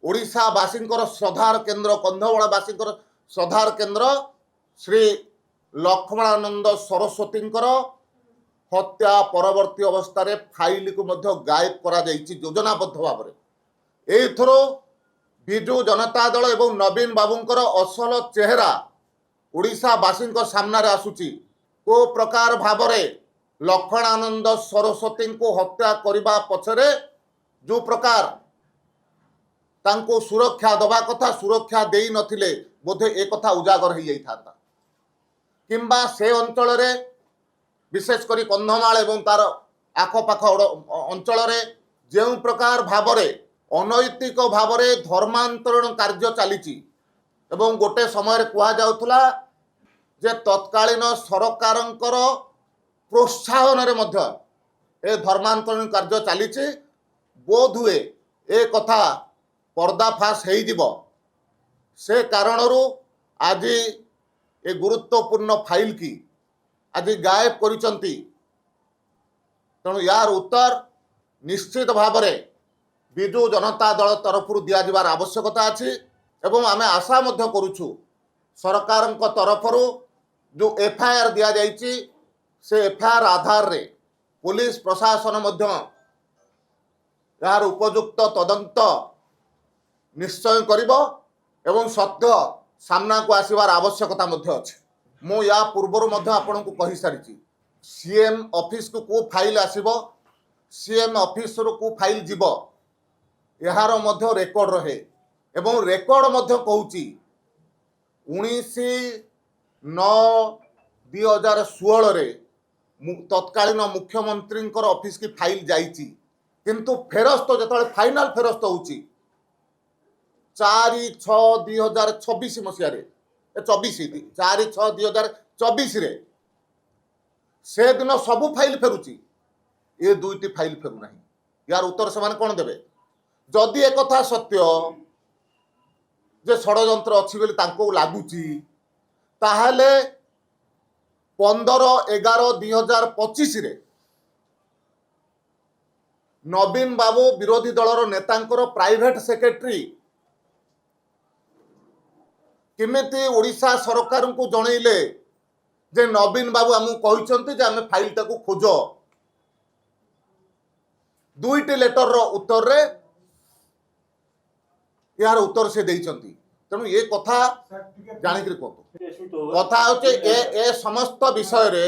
ओडिशावासींकर श्रद्धार केन्द्र कंधमालवासींकर श्रद्धार केन्द्र श्री लक्ष्मणानंद सरस्वतींकर हत्या परवर्ती अवस्था फाइल को मध्य गायब करा जायछि योजनाबद्ध भाव में। एथर विजु जनता दल एवं नवीन बाबूंकर असल चेहरा ओडिशावासी सामने आसुची। को प्रकार भाव लक्ष्मणानंद सरस्वती को हत्या करने पछरे जो प्रकार तांको सुरक्षा दबा कथा सुरक्षा देई नथिले बोधे एक कथा उजागर हो जाता किंबा से अंचल विशेष करी कंधमाल एवं तार आखपाख अंचल जो प्रकार भाव अनैतिक भाव धर्मांतरण कार्य चली गोटे समय कहला जे तत्कालीन सरकारंकर प्रोत्साहन ए धर्मांतरण कार्य चली बोध हुए ए कथा पर्दाफाश हो से कारणरू आज ए गुरुत्वपूर्ण फाइल की आज गायब करिसंती। तेणु यार उत्तर निश्चित भाव विजु जनता दल तरफ दियाजिबार आवश्यकता अछि एवं आमे आशा मध्य करूछु सरकार तरफ जो एफआईआर दिया जाइछि से एफआईआर आधार रे पुलिस प्रशासन मध्य यार उपयुक्त तदंत निश्चय करिबो एवं सत्य सामना को आसीबार आवश्यकता मध्य अछि। मो या पूर्वर मध्य आपन को कहि सारिछि सीएम ऑफिस को फाइल आसीबो सीएम ऑफिस को फाइल जीवो यार मध्य रेकर्ड रहे एवं रेकर्ड मध्य कहूची 19/9/2016 रे तत्कालीन मुख्यमंत्री ऑफिस की फाइल जाइछि किंतु फेरस्त जो फाइनाल फेरस्त होउची 4/6/2026 मसीह 4/6/2024 रे से दिन सबू फाइल फेरुची ये दुईटी फाइल फेरु नहीं। यार उत्तर से कौन देवे जदि एक कथा सत्य जे षड्यंत्र अच्छी बोली तांको लागुची ताहले 15/11/2025 रे नवीन बाबू विरोधी दलर नेतांकर प्राइवेट सेक्रेटरी किमेती ओडिशा सरकार को जनइले जे नवीन बाबू आमको कहते जे आम फाइल टाको खोज दुईटी लेटर रो उत्तर रे यार उत्तर से देइचंती। तेणु ये कथा जानिक कहतु कथा होचे ए समस्त विषय रे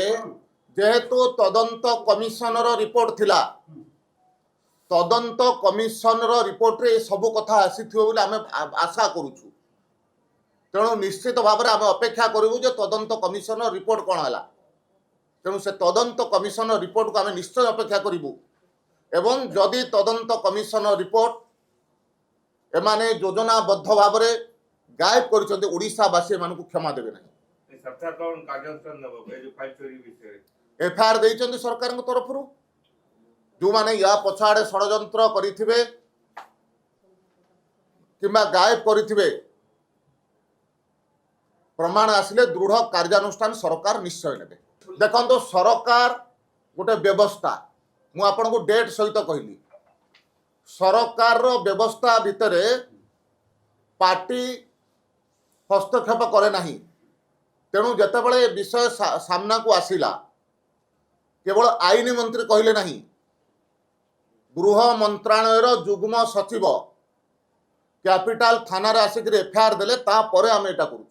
जेहेतु तदंत कमिशनर रिपोर्ट थिला तदंत कमिशनर रिपोर्ट रे सब कथा आसीथिबो बोली आमे आशा करूछु। तेणु निश्चित भाव में आम अपेक्षा करूँ जे तदंत कमिशनर रिपोर्ट कौन है। तेणु से तदंत कमिशनर रिपोर्ट को आम निश्चय अपेक्षा करूँ एवं जदि तदंत कमिशनर रिपोर्ट एमाने योजनाबद्ध भाव में गायब कर ओडिशावासी को क्षमा देवे ना। एफआईआर देइचंती सरकार तरफ जो माने या पछाड़े षड्यंत्र करिथिबे किंबा गायब करिथिबे प्रमाण आसिले दृढ़ कार्यानुष्ठान सरकार निश्चय ने। देखो सरकार गोटे व्यवस्था मु आपन को डेट सहित कहली सरकार रो व्यवस्था भितर पार्टी हस्तक्षेप करे नहीं। तेणु जितेबाला विषय सामना को आसिला केवल आईन मंत्री कहले नहीं गृह मंत्रालय जुग्म सचिव कैपिटाल थाना आसिक एफआईआर देले ता परे आम एटा करूँ।